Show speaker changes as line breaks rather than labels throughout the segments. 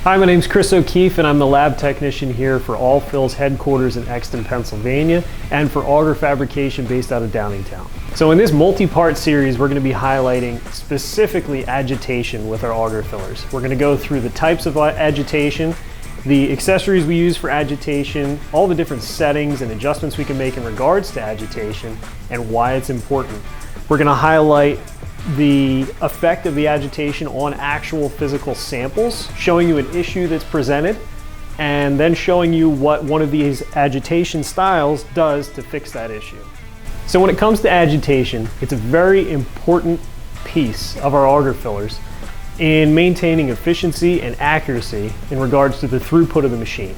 Hi, my name's Chris O'Keefe and I'm the lab technician here for All Fill's headquarters in Exton, Pennsylvania, and for Auger Fabrication based out of Downingtown. So in this multi-part series, we're going to be highlighting specifically agitation with our auger fillers. We're going to go through the types of agitation, the accessories we use for agitation, all the different settings and adjustments we can make in regards to agitation, and why it's important. We're going to highlight the effect of the agitation on actual physical samples, showing you an issue that's presented, and then showing you what one of these agitation styles does to fix that issue. So when it comes to agitation, it's a very important piece of our auger fillers in maintaining efficiency and accuracy in regards to the throughput of the machine.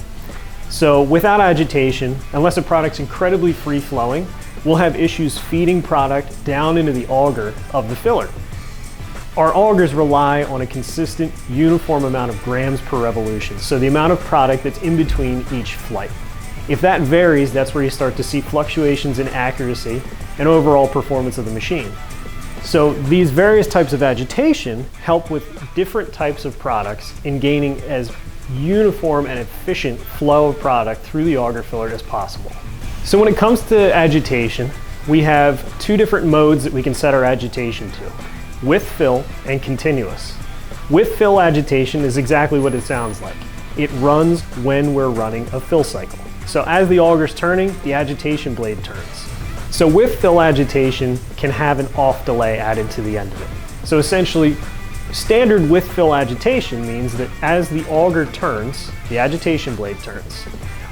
So without agitation, unless a product's incredibly free-flowing, we'll have issues feeding product down into the auger of the filler. Our augers rely on a consistent, uniform amount of grams per revolution, so the amount of product that's in between each flight. If that varies, that's where you start to see fluctuations in accuracy and overall performance of the machine. So these various types of agitation help with different types of products in gaining as uniform and efficient flow of product through the auger filler as possible. So when it comes to agitation, we have two different modes that we can set our agitation to: with fill and continuous. With fill agitation is exactly what it sounds like. It runs when we're running a fill cycle. So as the auger's turning, the agitation blade turns. So with fill agitation can have an off delay added to the end of it. So essentially, standard with fill agitation means that as the auger turns, the agitation blade turns.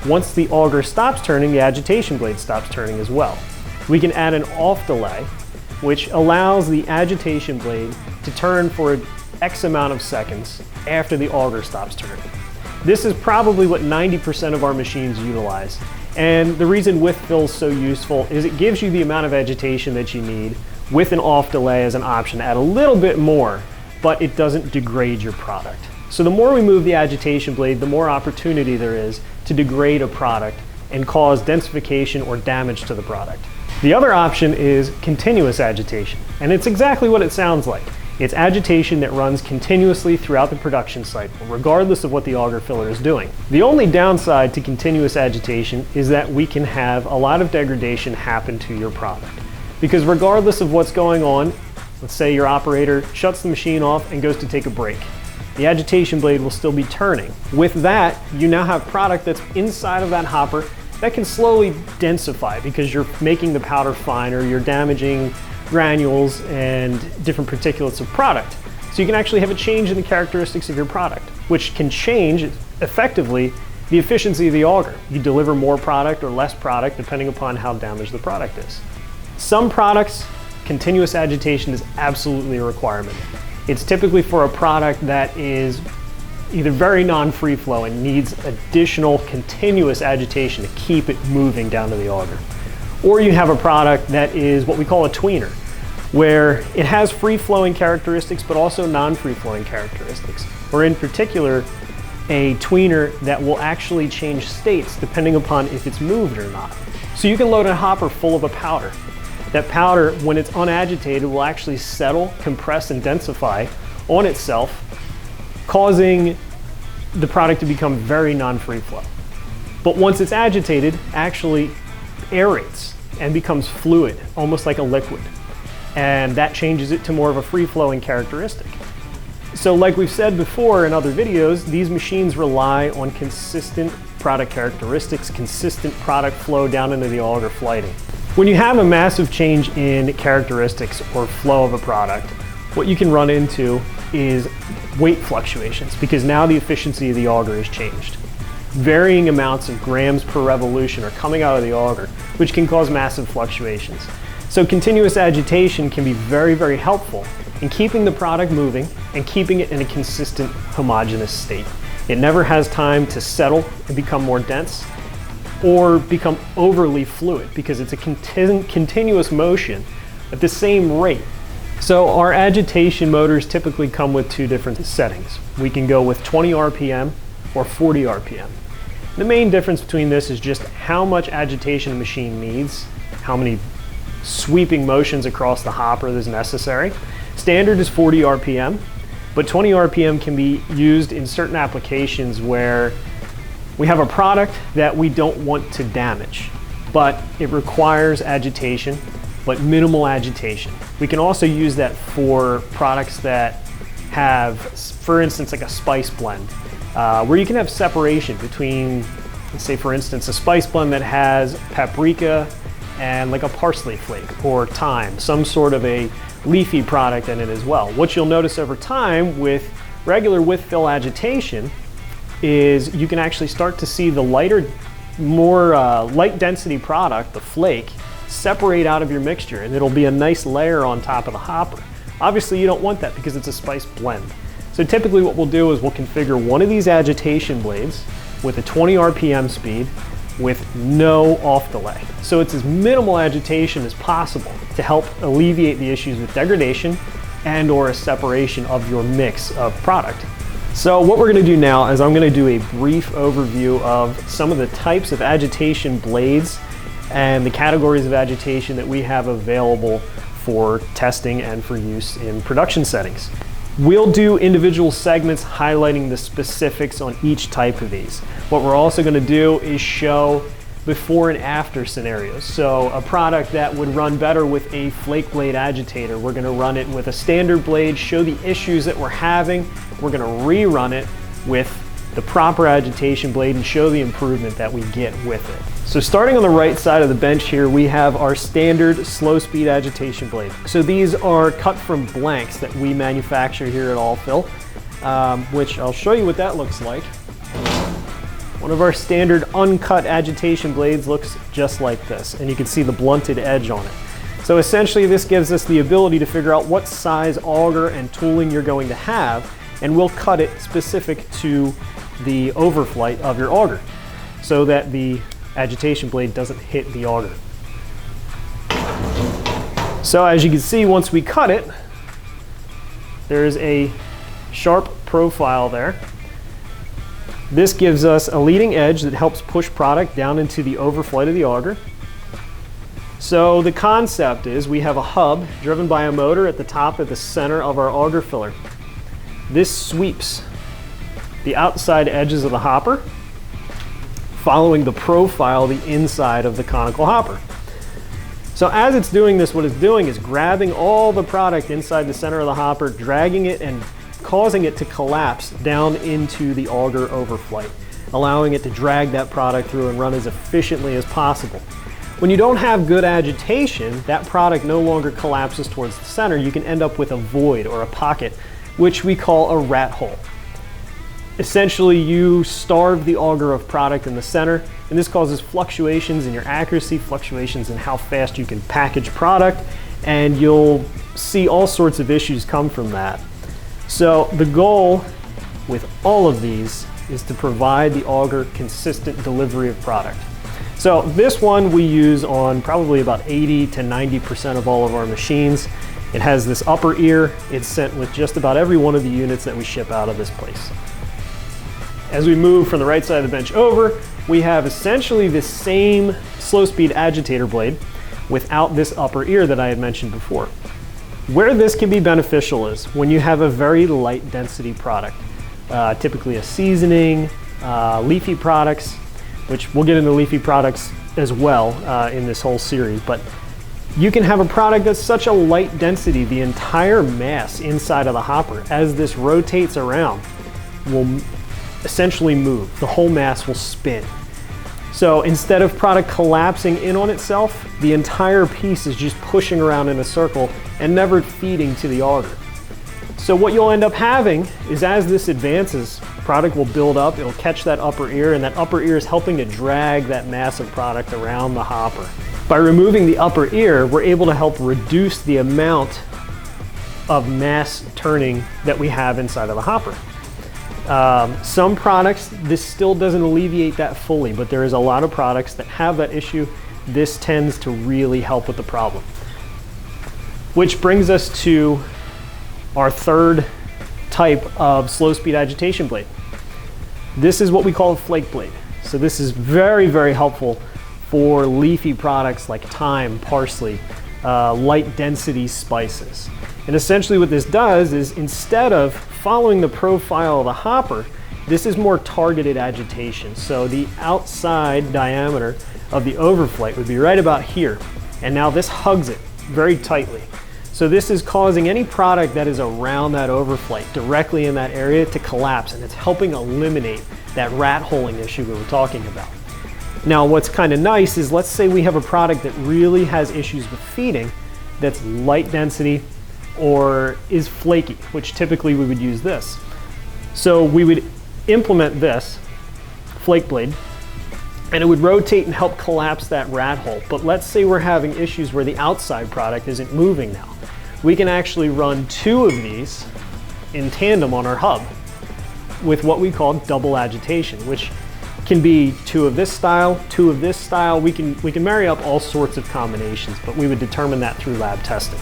Once the auger stops turning, the agitation blade stops turning as well. We can add an off delay, which allows the agitation blade to turn for X amount of seconds after the auger stops turning. This is probably what 90% of our machines utilize. And the reason with fill is so useful is it gives you the amount of agitation that you need with an off delay as an option to add a little bit more, but it doesn't degrade your product. So the more we move the agitation blade, the more opportunity there is to degrade a product and cause densification or damage to the product. The other option is continuous agitation, and it's exactly what it sounds like. It's agitation that runs continuously throughout the production cycle, regardless of what the auger filler is doing. The only downside to continuous agitation is that we can have a lot of degradation happen to your product. Because regardless of what's going on, let's say your operator shuts the machine off and goes to take a break, the agitation blade will still be turning. With that, you now have product that's inside of that hopper that can slowly densify because you're making the powder finer, you're damaging granules and different particulates of product. So you can actually have a change in the characteristics of your product, which can change effectively the efficiency of the auger. You deliver more product or less product depending upon how damaged the product is. Some products, continuous agitation is absolutely a requirement. It's typically for a product that is either very non-free flow and needs additional continuous agitation to keep it moving down to the auger. Or you have a product that is what we call a tweener, where it has free-flowing characteristics but also non-free-flowing characteristics. Or in particular, a tweener that will actually change states depending upon if it's moved or not. So you can load a hopper full of a powder. That powder, when it's unagitated, will actually settle, compress, and densify on itself, causing the product to become very non-free flow. But once it's agitated, actually aerates and becomes fluid, almost like a liquid. And that changes it to more of a free-flowing characteristic. So like we've said before in other videos, these machines rely on consistent product characteristics, consistent product flow down into the auger flighting. When you have a massive change in characteristics or flow of a product, what you can run into is weight fluctuations, because now the efficiency of the auger has changed. Varying amounts of grams per revolution are coming out of the auger, which can cause massive fluctuations. So continuous agitation can be very, very helpful in keeping the product moving and keeping it in a consistent, homogeneous state. It never has time to settle and become more dense or become overly fluid, because it's a continuous motion at the same rate. So our agitation motors typically come with two different settings. We can go with 20 RPM or 40 RPM. The main difference between this is just how much agitation a machine needs, how many sweeping motions across the hopper is necessary. Standard is 40 RPM. but 20 RPM can be used in certain applications where we have a product that we don't want to damage, but it requires agitation, but minimal agitation. We can also use that for products that have, for instance, like a spice blend, where you can have separation between, let's say for instance, a spice blend that has paprika and like a parsley flake or thyme, some sort of a leafy product in it as well. What you'll notice over time with regular with fill agitation is you can actually start to see the lighter, more light density product, the flake, separate out of your mixture, and it'll be a nice layer on top of the hopper. Obviously you don't want that because it's a spice blend. So typically what we'll do is we'll configure one of these agitation blades with a 20 RPM speed with no off delay. So it's as minimal agitation as possible to help alleviate the issues with degradation and or a separation of your mix of product. So what we're going to do now is I'm going to do a brief overview of some of the types of agitation blades and the categories of agitation that we have available for testing and for use in production settings. We'll do individual segments highlighting the specifics on each type of these. What we're also going to do is show before and after scenarios. So a product that would run better with a Flake Blade agitator, we're going to run it with a standard blade, show the issues that we're having. We're going to rerun it with the proper agitation blade and show the improvement that we get with it. So starting on the right side of the bench here, we have our standard slow speed agitation blade. So these are cut from blanks that we manufacture here at Allfill, which I'll show you what that looks like. One of our standard uncut agitation blades looks just like this, and you can see the blunted edge on it. So essentially this gives us the ability to figure out what size auger and tooling you're going to have, and we'll cut it specific to the overflight of your auger so that the agitation blade doesn't hit the auger. So as you can see, once we cut it, there's a sharp profile there. This gives us a leading edge that helps push product down into the overflight of the auger. So the concept is we have a hub driven by a motor at the top of the center of our auger filler. This sweeps the outside edges of the hopper, following the profile, the inside of the conical hopper. So as it's doing this, what it's doing is grabbing all the product inside the center of the hopper, dragging it and causing it to collapse down into the auger overflight, allowing it to drag that product through and run as efficiently as possible. When you don't have good agitation, that product no longer collapses towards the center. You can end up with a void or a pocket, which we call a rat hole. Essentially, you starve the auger of product in the center, and this causes fluctuations in your accuracy, fluctuations in how fast you can package product, and you'll see all sorts of issues come from that. So the goal with all of these is to provide the auger consistent delivery of product. So this one we use on probably about 80 to 90% of all of our machines. It has this upper ear. It's sent with just about every one of the units that we ship out of this place. As we move from the right side of the bench over, we have essentially the same slow speed agitator blade without this upper ear that I had mentioned before. Where this can be beneficial is when you have a very light density product, typically a seasoning, leafy products, which we'll get into leafy products as well in this whole series, but you can have a product that's such a light density, the entire mass inside of the hopper, as this rotates around, will essentially move. The whole mass will spin. So instead of product collapsing in on itself, the entire piece is just pushing around in a circle and never feeding to the auger. So what you'll end up having is as this advances, product will build up, it'll catch that upper ear, and that upper ear is helping to drag that mass of product around the hopper. By removing the upper ear, we're able to help reduce the amount of mass turning that we have inside of the hopper. Some products, this still doesn't alleviate that fully, but there is a lot of products that have that issue. This tends to really help with the problem. Which brings us to our third type of slow speed agitation blade. This is what we call a flake blade. So this is very, very helpful for leafy products like thyme, parsley, light density spices. And essentially what this does is, instead of following the profile of the hopper, this is more targeted agitation. So the outside diameter of the overflight would be right about here. And now this hugs it very tightly. So this is causing any product that is around that overflight, directly in that area, to collapse, and it's helping eliminate that rat holing issue we were talking about. Now what's kind of nice is, let's say we have a product that really has issues with feeding, that's light density or is flaky, which typically we would use this. So we would implement this Flake Blade, and it would rotate and help collapse that rat hole. But let's say we're having issues where the outside product isn't moving now. We can actually run 2 of these in tandem on our hub with what we call double agitation, which can be 2 of this style, 2 of this style. We can marry up all sorts of combinations, but we would determine that through lab testing.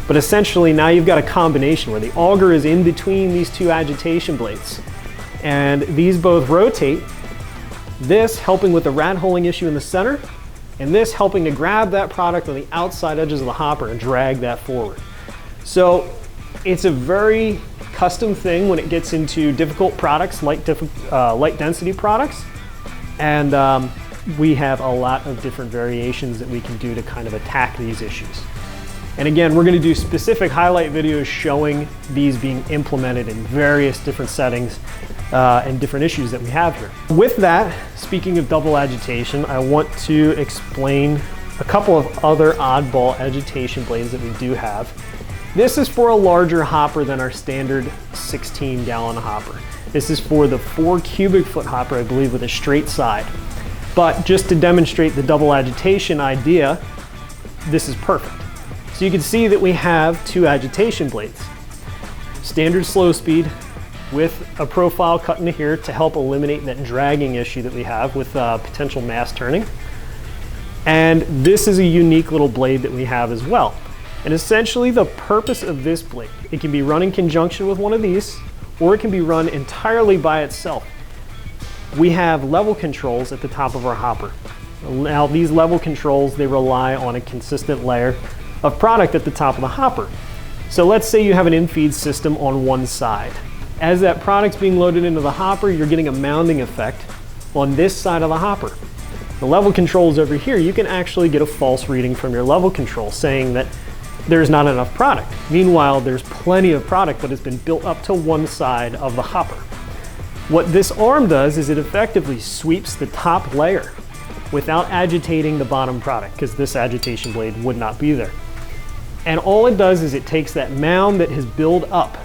But essentially now you've got a combination where the auger is in between these 2 agitation blades, and these both rotate, this helping with the rat holing issue in the center, and this helping to grab that product on the outside edges of the hopper and drag that forward. So it's a very custom thing when it gets into difficult products, light density products, and we have a lot of different variations that we can do to kind of attack these issues. And again, we're going to do specific highlight videos showing these being implemented in various different settings and different issues that we have here. With that, speaking of double agitation, I want to explain a couple of other oddball agitation blades that we do have. This is for a larger hopper than our standard 16-gallon hopper. This is for the 4 cubic foot hopper, I believe, with a straight side. But just to demonstrate the double agitation idea, this is perfect. So you can see that we have 2 agitation blades. Standard slow speed with a profile cut into here to help eliminate that dragging issue that we have with potential mass turning. And this is a unique little blade that we have as well. And essentially the purpose of this blade, it can be run in conjunction with one of these, or it can be run entirely by itself. We have level controls at the top of our hopper. Now these level controls, they rely on a consistent layer of product at the top of the hopper. So let's say you have an in-feed system on one side. As that product's being loaded into the hopper, you're getting a mounding effect on this side of the hopper. The level controls over here, you can actually get a false reading from your level control saying that there's not enough product. Meanwhile, there's plenty of product that has been built up to one side of the hopper. What this arm does is it effectively sweeps the top layer without agitating the bottom product, because this agitation blade would not be there. And all it does is it takes that mound that has built up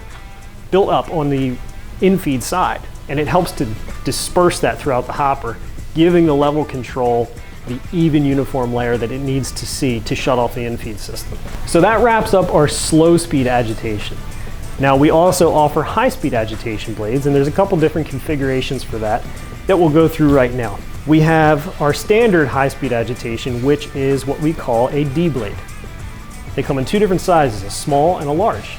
on the in-feed side, and it helps to disperse that throughout the hopper, giving the level control the even uniform layer that it needs to see to shut off the in-feed system. So that wraps up our slow speed agitation. Now we also offer high speed agitation blades, and there's a couple different configurations for that we'll go through right now. We have our standard high speed agitation, which is what we call a D blade. They come in 2 different sizes, a small and a large.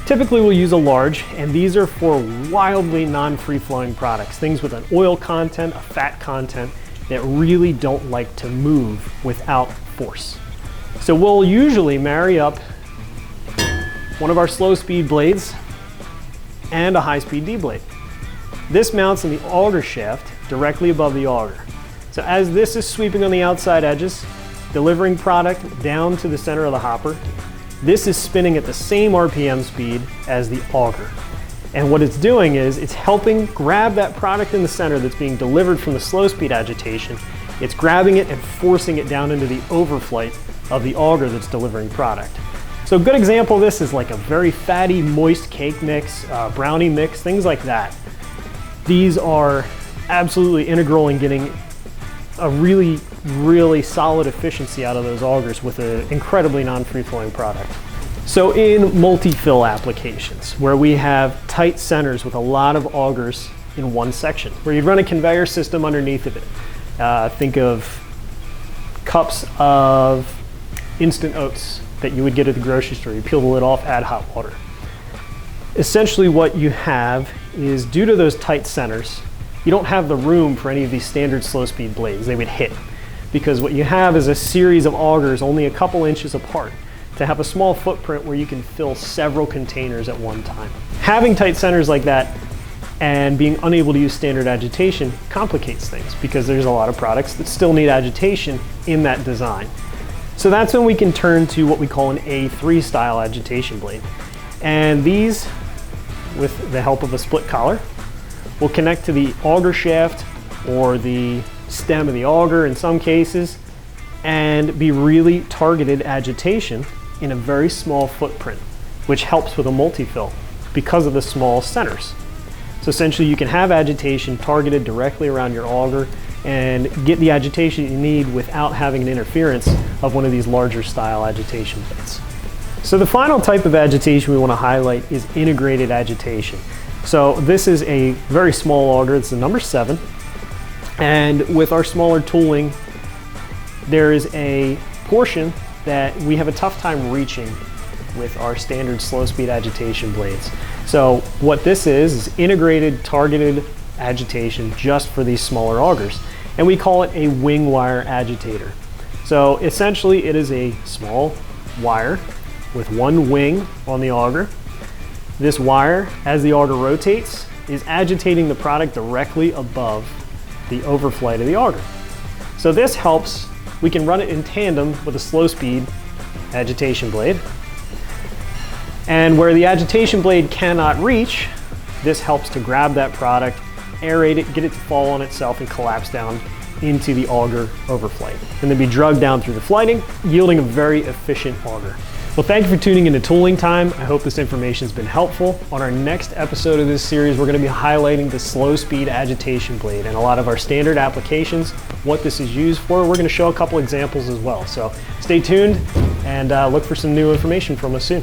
Typically we'll use a large, and these are for wildly non-free flowing products, things with an oil content, a fat content, that really don't like to move without force. So we'll usually marry up one of our slow speed blades and a high speed D blade. This mounts in the auger shaft directly above the auger. So as this is sweeping on the outside edges, delivering product down to the center of the hopper, this is spinning at the same RPM speed as the auger. And what it's doing is it's helping grab that product in the center that's being delivered from the slow speed agitation. It's grabbing it and forcing it down into the overflight of the auger that's delivering product. So a good example of this is like a very fatty, moist cake mix, brownie mix, things like that. These are absolutely integral in getting a really, really solid efficiency out of those augers with an incredibly non-free flowing product. So in multi-fill applications, where we have tight centers with a lot of augers in one section, where you run a conveyor system underneath of it. Think of cups of instant oats that you would get at the grocery store. You peel the lid off, add hot water. Essentially what you have is, due to those tight centers, you don't have the room for any of these standard slow speed blades. They would hit, because what you have is a series of augers only a couple inches apart to have a small footprint where you can fill several containers at one time. Having tight centers like that and being unable to use standard agitation complicates things because there's a lot of products that still need agitation in that design. So that's when we can turn to what we call an A3 style agitation blade. And these, with the help of a split collar, will connect to the auger shaft or the stem of the auger in some cases and be really targeted agitation in a very small footprint, which helps with a multi-fill because of the small centers. So essentially you can have agitation targeted directly around your auger and get the agitation you need without having an interference of one of these larger style agitation blades. So the final type of agitation we want to highlight is integrated agitation. So this is a very small auger, it's the number 7. And with our smaller tooling, there is a portion that we have a tough time reaching with our standard slow speed agitation blades. So what this is integrated targeted agitation just for these smaller augers. And we call it a wing wire agitator. So essentially it is a small wire with one wing on the auger. This wire, as the auger rotates, is agitating the product directly above the overflight of the auger. So this helps, we can run it in tandem with a slow speed agitation blade. And where the agitation blade cannot reach, this helps to grab that product, aerate it, get it to fall on itself and collapse down into the auger overflight, and then be drugged down through the flighting, yielding a very efficient auger. Well, thank you for tuning into Tooling Time. I hope this information has been helpful. On our next episode of this series, we're going to be highlighting the slow speed agitation blade and a lot of our standard applications, what this is used for. We're going to show a couple examples as well. So stay tuned and look for some new information from us soon.